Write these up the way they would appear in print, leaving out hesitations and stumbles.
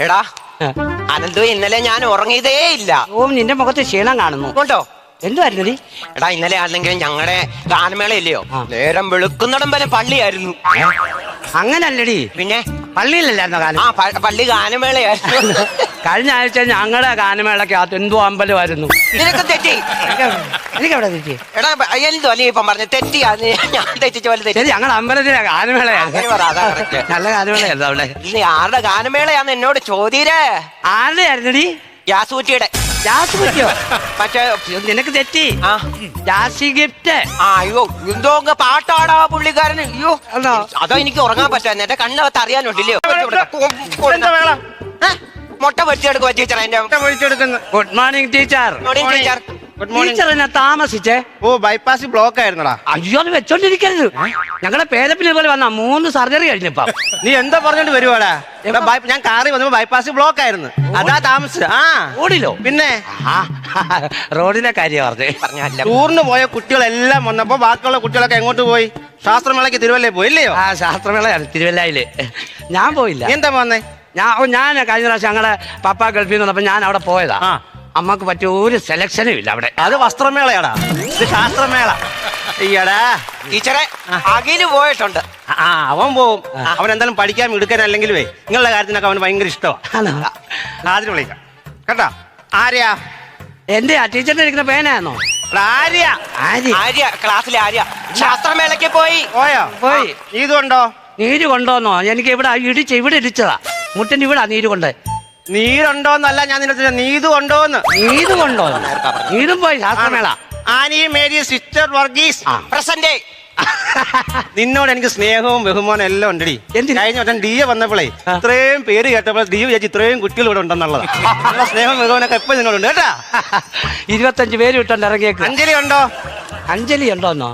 എടാ അനന്തു, ഇന്നലെ ഞാൻ ഉറങ്ങിയതേ ഇല്ല. ഓ, നിന്റെ മുഖത്ത് ക്ഷീണം കാണുന്നു. കൊണ്ടോ? എന്തുവായിരുന്നു നീ? എടാ, ഇന്നലെ ആണെങ്കിലും ഞങ്ങളുടെ ഗാനമേള ഇല്ലയോ, നേരം വെളുക്കുന്നിടം വരെ പള്ളിയായിരുന്നു. അങ്ങനല്ലടി, പിന്നെ പള്ളിയിലല്ലായിരുന്നോ ഗാനം? പള്ളി ഗാനമേളയായിരുന്നു. കഴിഞ്ഞ ആഴ്ച ഞങ്ങളുടെ ഗാനമേളക്കകത്ത് എന്തോ അമ്പലമായിരുന്നു. നിനക്ക് തെറ്റി. എനിക്കെവിടെ തെറ്റി? എടാ എന്തോ നീ ഇപ്പം പറഞ്ഞു തെറ്റിയാ? ഞാൻ തെറ്റിച്ച പോലെ തെറ്റി. ശരി, ഞങ്ങളുടെ അമ്പലത്തിലെ ഗാനമേളയായിരുന്നു. നല്ല ഗാനമേളയായിരുന്നു അവിടെ. നീ ആരുടെ ഗാനമേളയാന്ന് എന്നോട് ചോദ്യരേ. ആരുടെ ആയിരുന്നടി? യാസൂറ്റിയുടെ. ജാസ് പറ്റിയോ? പക്ഷേ നിനക്ക് തെറ്റി. ആ ജാസി ഗിഫ്റ്റ്. അയ്യോ, എന്തോ പാട്ടാടാ പുള്ളിക്കാരന്. അയ്യോ, അതോ എനിക്ക് ഉറങ്ങാൻ പറ്റാ. എന്റെ കണ്ണകത്ത് അറിയാനുണ്ടല്ലോ. മുട്ട പൊരിച്ചെടുക്കുക ടീച്ചർ. എന്റെ good morning teacher. Teacher teacher എന്നെ താമസിച്ചേ. ഓ, ബൈപ്പാസ് ബ്ലോക്ക് ആയിരുന്നടാ. അയ്യോ, അത് വെച്ചോണ്ടിരിക്കരുത്. ഞങ്ങളുടെ പേരപ്പിനെ പോലെ വന്ന 3 സർജറി കഴിഞ്ഞപ്പോ. നീ എന്താ പറഞ്ഞോണ്ട് വരുവാടാ? ഞാൻ കാറി വന്നപ്പോ ബൈപ്പാസ് ബ്ലോക്ക് ആയിരുന്നു, അതാ താമസിച്ചത്. ആ, റോഡിലോ? പിന്നെ റോഡിലെ കാര്യം പറഞ്ഞല്ല. ടൂറിന് പോയ കുട്ടികളെല്ലാം വന്നപ്പോ ബാക്കിയുള്ള കുട്ടികളൊക്കെ എങ്ങോട്ട് പോയി? ശാസ്ത്രമേളയ്ക്ക് തിരുവല്ലേ പോയില്ലയോ? ആ, ശാസ്ത്രമേളയാണ് തിരുവല്ലയില്. ഞാൻ പോയില്ല. എന്താ വന്നേ? ഞാൻ കഴിഞ്ഞ പ്രാവശ്യം ഞങ്ങളുടെ പപ്പ ഗൾഫിൽ നിന്ന് വന്നപ്പോ ഞാൻ അവിടെ പോയതാ. അമ്മക്ക് പറ്റിയ ഒരു സെലക്ഷനും ഇല്ല അവിടെ. അത് വസ്ത്രമേളയാടാ, ഇത് ശാസ്ത്രമേള. ഈയടാ ടീച്ചറെ, അഖില് പോയിട്ടുണ്ട്. അവൻ പോവും. അവൻ എന്തായാലും പഠിക്കാൻ മിടുക്കനല്ലെങ്കിലുവേ നിങ്ങളുടെ കാര്യത്തിനൊക്കെ അവന് ഭയങ്കര ഇഷ്ടമാണ്. ആദ്യം വിളിക്കാം കേട്ടാ. ആര്യ? എന്റെ ടീച്ചറിന്റെ ഇരിക്കുന്ന പേനായിരുന്നോ? ആര്യ. ആര്യ, ക്ലാസ്സിലെ ആര്യ ശാസ്ത്രമേളയ്ക്ക് പോയോ? പോയി. ഇതുണ്ടോ? നീര് കൊണ്ടോന്നോ? എനിക്ക് ഇവിടെ ഇവിടെ ഇടിച്ചതാ, മുട്ടിന്റെ ഇവിടെ നീര് കൊണ്ട്. നീരുണ്ടോന്നല്ല ഞാൻ നിന്നെ, നീതു കൊണ്ടോന്ന്. നീര് കൊണ്ടോ? നീരും പോയി ശാസ്ത്രമേള. Annie Mary sister Varghese present. നിന്നോട് എനിക്ക് സ്നേഹവും ബഹുമാനം എല്ലാം ഉണ്ടടി. കഴിഞ്ഞ വട്ടം ഡി എ വന്നപ്പോഴേ ഇത്രയും പേര് കേട്ടപ്പോൾ ഡി വിചാരിച്ചു ഇത്രയും കുട്ടികൾ ഇവിടെ ഉണ്ടെന്നുള്ളത്. സ്നേഹവും ബഹുമാനൊക്കെ എപ്പോഴും നിന്നോടുണ്ട് കേട്ടാ. 25 പേര് വിട്ടുണ്ട് ഇറങ്ങിയേക്ക്. അഞ്ജലി ഉണ്ടോ? അഞ്ജലി ഉണ്ടോന്നോ?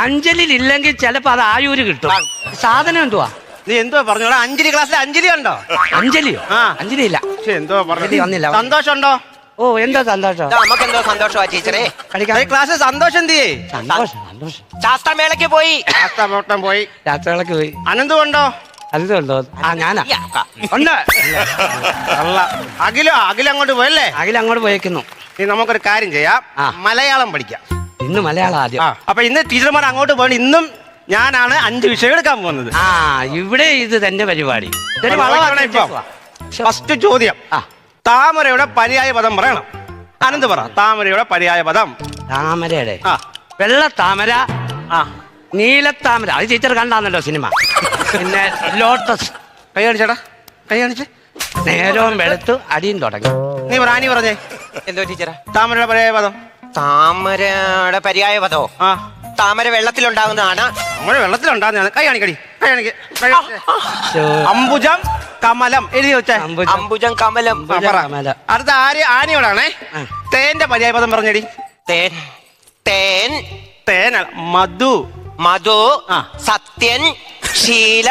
അഞ്ജലിയിൽ ഇല്ലെങ്കിൽ ചിലപ്പോ അത് ആയൂര് കിട്ടും. സാധനം എന്തുവാ? നീ എന്തോ പറഞ്ഞോടാ? അഞ്ജലി ക്ലാസ്സിൽ അഞ്ജലി ഉണ്ടോ? അഞ്ജലിയോ? അഞ്ജലി ഇല്ല. എന്തോ പറഞ്ഞു? വന്നില്ല. സന്തോഷം ഉണ്ടോ? ഓ, എന്താ സന്തോഷം? നമുക്ക് എന്തോ സന്തോഷമാ ടീച്ചറെ. ക്ലാസ്സിൽ സന്തോഷം എന്തിയേ? സന്തോഷം. ശാസ്ത്രമേളയ്ക്ക് പോയി. പോയി. യാത്രകളൊക്കെ പോയി. അനന്തും ഉണ്ടോ? അനന്തമുണ്ടോ? ഞാനാ ഉണ്ട്. അഖില അങ്ങോട്ട് പോയല്ലേ? അഖിൽ അങ്ങോട്ട് പോയേക്കുന്നു. നീ നമുക്കൊരു കാര്യം ചെയ്യാം, മലയാളം പഠിക്കാം. ഇന്ന് മലയാളം ആദ്യം. അപ്പൊ ഇന്ന് ടീച്ചർമാർ അങ്ങോട്ട് പോകണം. ഇന്നും ഞാനാണ് 5 വിഷയം എടുക്കാൻ പോകുന്നത്. ഇവിടെ ഇത് തന്നെ പരിപാടി. ഫസ്റ്റ് ചോദ്യം, താമരയുടെ പര്യായ പദം പറയണം. അനന്ത് പറ. താമരയുടെ പര്യായ പദം. താമരയുടെ വെള്ളത്താമര, നീലത്താമര. അത് ടീച്ചർ കണ്ടാന്നല്ലോ സിനിമ. പിന്നെ ലോട്ടസ്. കൈ കാണിച്ചേടാ, കൈ കാണിച്ച്. നേരവും വെളുത്തു അടിയും തുടങ്ങി. നീ പറഞ്ഞേ എന്തോ ടീച്ചറെ? താമരയുടെ പര്യായ പദം. താമരയുടെ പര്യായ പദോ? താമര വെള്ളത്തിലുണ്ടാകുന്നതാണ്. താമര വെള്ളത്തിലുണ്ടാകുന്നതാണ്. കൈ കാണിക്കടി, കൈ കാണിക്ക. അംബുജം കമലം എഴുതി വെച്ചേ. അംബുജം കമലം. അടുത്ത ആനയോടാണേ. തേന്റെ പര്യായ പദം പറഞ്ഞടി. തേൻ. തേൻ. തേൻ. മധു. മധു. സത്യൻ. ശീല.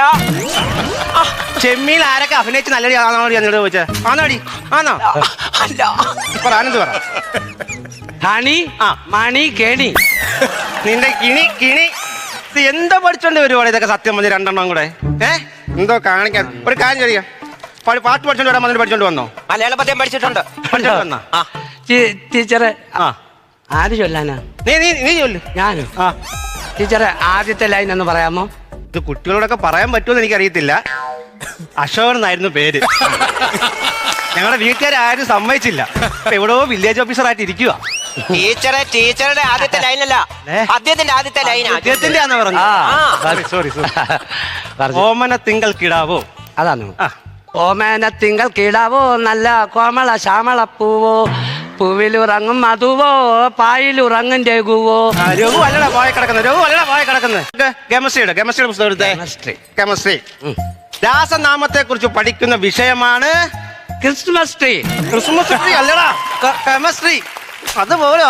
ചെമ്മീൽ ആരൊക്കെ അഭിനയിച്ച് നല്ലടി ആണോടി എന്നോട് ചോദിച്ചേ? ആണോടി? ആണോ? അല്ല. ആനന്ദ് പറ. ഹണി, മണി, കെണി. നിന്റെ കിണി. ഇത് എന്താ പഠിച്ചോണ്ട് വരുവാണ് ഇതൊക്കെ? സത്യം മതി രണ്ടെണ്ണം കൂടെ. എന്തോ കാണിക്കാൻ. ഒരു കാര്യം ചെയ്യാം, പാട്ട് പഠിച്ചോണ്ട് വരാൻ വന്നിട്ട് പഠിച്ചോണ്ട് വന്നോ? മലയാള പദ്യം പഠിച്ചിട്ടുണ്ട്. പഠിച്ചോണ്ട് വന്നാ ടീച്ചറെ ആര് ചൊല്ലാനാ? നീ ചൊല്ലു. ഞാനും. ടീച്ചറെ ആദ്യത്തെ ലൈൻ എന്ന് പറയാമോ? ഇത് കുട്ടികളോടൊക്കെ പറയാൻ പറ്റുമെന്ന് എനിക്കറിയത്തില്ല. അശോകൻ എന്നായിരുന്നു പേര്. ഞങ്ങളുടെ വീട്ടുകാരും സമ്മതിച്ചില്ല. എവിടെയോ വില്ലേജ് ഓഫീസറായിട്ട് ഇരിക്കുക. ടീച്ചറുടെ ആദ്യത്തെ ലൈനല്ല, അദ്ദേഹത്തിന്റെ ആദ്യത്തെ ലൈനാ. അദ്ദേഹത്തിന്റെ ആണെന്ന് പറഞ്ഞു. സോറി. ഓമന തിങ്കൾ കിടാവോ? അതാണ്. ഓമന തിങ്കൾ കിടാവോ, നല്ല കോമള ശ്യാമള പൂവോ, പൂവിലുറങ്ങും മധുവോ, പായിലുറങ്ങും രഘുവോ. രഘു അല്ലടാ പോയ കിടക്കുന്നത്. കെമിസ്ട്രിയുടെ പുസ്തകം എടുത്തേ. കെമിസ്ട്രി. രാസനാമത്തെ കുറിച്ച് പഠിക്കുന്ന വിഷയമാണ് ക്രിസ്മസ് ട്രീ. ക്രിസ്മസ് ട്രീ അല്ലടാ, കെമിസ്ട്രി.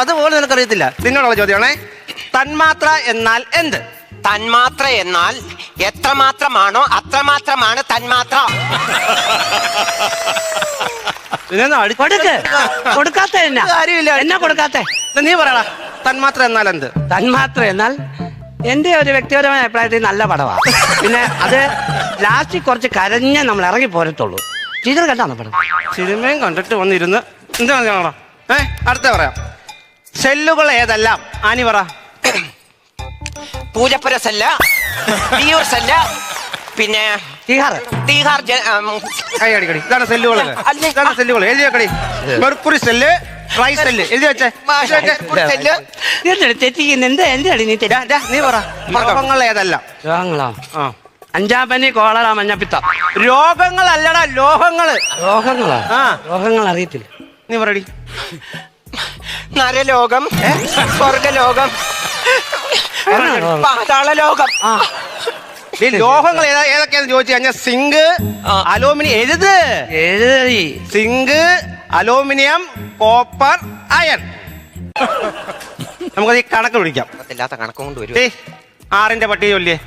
അതുപോലെ നിനക്കറിയത്തില്ല. നിന്നോടുള്ള ചോദ്യമാണേ. തന്മാത്ര എന്നാൽ എന്ത്? തന്മാത്ര എന്നാൽ എത്രമാത്രമാണോ അത്രമാത്രമാണ് തന്മാത്ര. കൊടുക്കാത്ത എന്നാ കൊടുക്കാത്ത? നീ പറയടാ, തന്മാത്ര എന്നാൽ എന്ത്? തന്മാത്ര എന്നാൽ എന്റെ ഒരു വ്യക്തിപരമായ അഭിപ്രായത്തിൽ നല്ല പടമാണ്. പിന്നെ അത് ലാസ്റ്റിൽ കുറച്ച് കരഞ്ഞേ നമ്മൾ ഇറങ്ങി പോരത്തുള്ളൂ. ടീച്ചർ കണ്ടാണോ പടം? സിനിമയും കണ്ടിട്ട് വന്നിരുന്ന് എന്താണ് കാണാം? അടുത്ത പറയാം. സെല്ലുകൾ ഏതെല്ലാം? ആനി പറ. പൂജപ്പുര സെല്ല, തിയൂർ സെല്ല, പിന്നെ ടീഹാർ. തീഹാർ കൈ അടിക്കടി. ഇതാണ് സെല്ലുകൾ. അല്ലേ? ഇതാണ് സെല്ലുകൾ. എഴുതി വെക്കടി. മെർക്കുറി സെല്ല്, ട്രൈ സെല്ല് എഴുതി വെച്ചേ. സെല്ല്. തെറ്റിക്കുന്ന എന്താണ് നീ തെറ്റി? നീ പറ. രോഗങ്ങൾ ഏതെല്ലാം? രോഗങ്ങളോ? ആ, അഞ്ചാപ്പനി, കോളറ, മഞ്ഞപ്പിത്തം. രോഗങ്ങളല്ലടാ, ലോഹങ്ങള്. രോഗങ്ങളോ? ആ, രോഗങ്ങൾ അറിയത്തില്ല. നീ പറയടി. നരലോകം, സ്വർഗലോകം, പാതാളലോകം. ഈ ലോഹങ്ങൾ ഏതൊക്കെയാന്ന് ചോദിച്ചു കഴിഞ്ഞാൽ സിങ്ക്, അലൂമിനിയം. എഴുതി. Zinc, aluminium, copper, iron. നമുക്കത് ഈ കണക്ക് പിടിക്കാം. ഇല്ലാത്ത കണക്കും കൊണ്ട് വരും. 6ന്റെ പട്ടിക ചൊല്ലിയേ.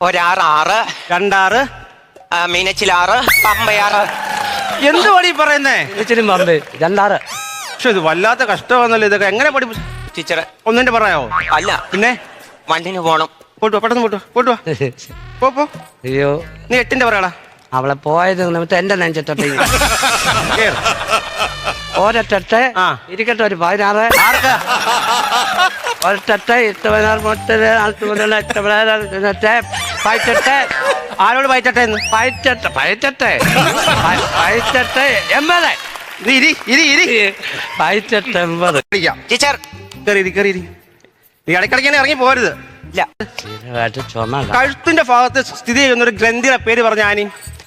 1 6 6, 2 6, മീനച്ചിലാറ്, പമ്പയാറ്. എന്ത് പടി പറയുന്നേ? വിളിച്ചിരും പമ്പ് 2 6. പക്ഷെ ഇത് വല്ലാത്ത കഷ്ടമാണല്ലോ. ഇതൊക്കെ എങ്ങനെ പഠിപ്പി? ടീച്ചറെ ഒന്നിന്റെ പറയാവോ? അല്ല, പിന്നെ വണ്ടിന് പോണം. പോട്ടുവാ, പെട്ടെന്ന് പോട്ടുവാ. പോ. അയ്യോ, നീ 8ന്റെ പറയാടാ. അവളെ പോയത് നിമിത്തം എന്റെ നെഞ്ചത്തൊട്ടെ ഒരൊട്ടെ ഇരിക്കട്ടെ. ഒരു 16. ആർക്കാ? ഒരൊട്ടെ 8 16 മുട്ടല് 4 മുതൽ 8 പയറ്റെട്ട്. ആരോട് പയറ്റട്ടെ എന്ന്? പയറ്റെട്ട് 80. നീ ഇരി. പയറ്റെട്ട് 80. ടീച്ചർ കയറി. നീ ഇടയ്ക്കിടയ്ക്ക് ഇറങ്ങി പോരുത്. ഇല്ല. ചുമ കഴുത്തിന്റെ ഭാഗത്ത് സ്ഥിതി ചെയ്യുന്ന ഒരു ഗ്രന്ഥിയുടെ പേര് പറഞ്ഞ ആനി.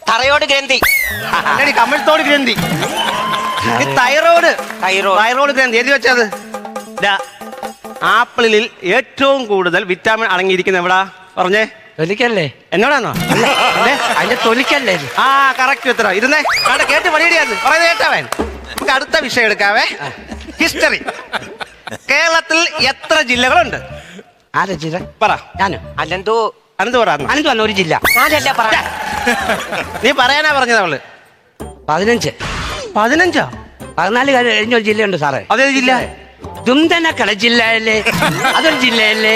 തറയോട് ഗ്രന്ഥി. കമഴ്ത്തോട് ഗ്രന്ഥി. തൈറോയ്ഡ് ഗ്രന്ഥി എഴുതി വെച്ചത്. ആപ്പിളിൽ ഏറ്റവും കൂടുതൽ വിറ്റാമിൻ അടങ്ങിയിരിക്കുന്ന എവിടാ പറഞ്ഞേ? തൊലിക്കല്ലേ? എന്നോടാണോ? അതിന്റെ തൊലിക്കല്ലേ? ആ, കറക്റ്റ് ഉത്തരം. ഇരുന്നേ, അവിടെ കേട്ട് പണിയിടിയാത് പറയുന്നത് കേട്ടവൻ. നമുക്ക് അടുത്ത വിഷയം എടുക്കാവേ. ഹിസ്റ്ററി. കേരളത്തിൽ എത്ര ജില്ലകളുണ്ട്? ആരാ ജില്ല? പറ. ഞാനോ? അല്ലെന്തോ അനന്ത് പറ. അനന്ത് വന്ന ഒരു ജില്ല. ഞാനല്ല പറ. നീ പറയാനാ പറഞ്ഞത് അവള്. 15. 15? 14 കഴിഞ്ഞൊരു ജില്ലയുണ്ട് സാറേ. അതേ ജില്ല? ദുംതനക്കട ജില്ലയല്ലേ? അതൊരു ജില്ലയല്ലേ?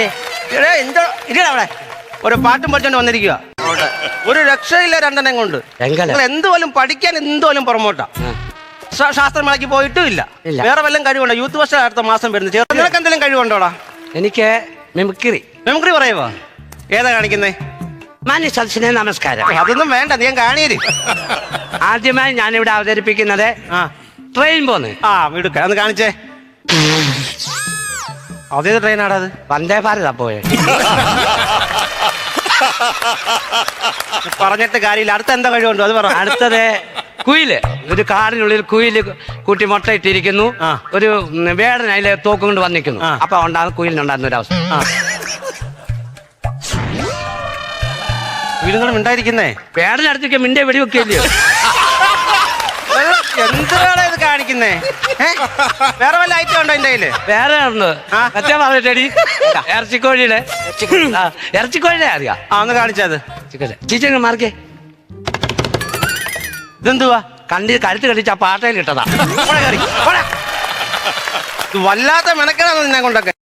എന്തോ ഇല്ല. അവിടെ ഒരു പാട്ടും പഠിച്ചോണ്ട് വന്നിരിക്കുക. ഒരു രക്ഷയില്ല രണ്ടെണ്ണം കൊണ്ട്. നിങ്ങൾ എന്തുപോലും പഠിക്കാൻ എന്തുപോലും പുറമോട്ടാ. ശാസ്ത്രമേളയ്ക്ക് പോയിട്ടും ഇല്ല. വേറെ വല്ലതും കഴിവുണ്ടോ? യൂത്ത് വർഷം അടുത്ത മാസം വരുന്നത്. നിനക്ക് എന്തെങ്കിലും കഴിവുണ്ടോടാ? എനിക്ക് മിമിക്രി പറയുവോ? ഏതാ കാണിക്കുന്നേ? മാന്യ സദസ്സിനെ നമസ്കാരം. അതൊന്നും വേണ്ട, നീ കാണിയത്. ആദ്യമായി ഞാനിവിടെ അവതരിപ്പിക്കുന്നത് ട്രെയിൻ പോന്ന്. വീടുക്ക ഒന്ന് കാണിച്ചേ. അതേത് ട്രെയിനാടാ അത്? വന്ദേ ഭാരതാ പോയെ. പറഞ്ഞിട്ട് കാര്യമില്ല. അടുത്ത എന്താ കഴിവുണ്ടോ അത് പറ. അടുത്തത് കുയില്. ഒരു കാടിനുള്ളിൽ കുയില് കുട്ടി മുട്ടയിട്ടിരിക്കുന്നു. ഒരു വേടൻ അതിലെ തോക്കും കൊണ്ട് വന്നിരിക്കുന്നു. അപ്പൊ ഉണ്ടാകുന്ന കുയിലിനുണ്ടാകുന്ന ഒരു അവസ്ഥ. വീടുകളും ഉണ്ടായിരിക്കുന്നേ. വേടനടുത്തേക്ക് മിന്റെ വെടിവെക്കില്ലയോ? എന്താണ് ഇത് കാണിക്കുന്നേ? വേറെ വല്ല ഐറ്റം ഉണ്ടോ എന്റെ കയ്യില്? വേറെ ഉണ്ട്. മറ്റേ പറഞ്ഞിട്ടടി ഇറച്ചിക്കോഴിയുടെ അറിയാം. ഒന്ന് കാണിച്ചത്. ചീച്ചങ്ങ് മാർക്കേ. ഇതെന്തുവാ? കഴുത്ത് കടിച്ച ആ പാട്ടയിൽ ഇട്ടതാ. വല്ലാത്ത മെനക്കെടാന്ന് നിന്നെ കൊണ്ടൊക്കെ.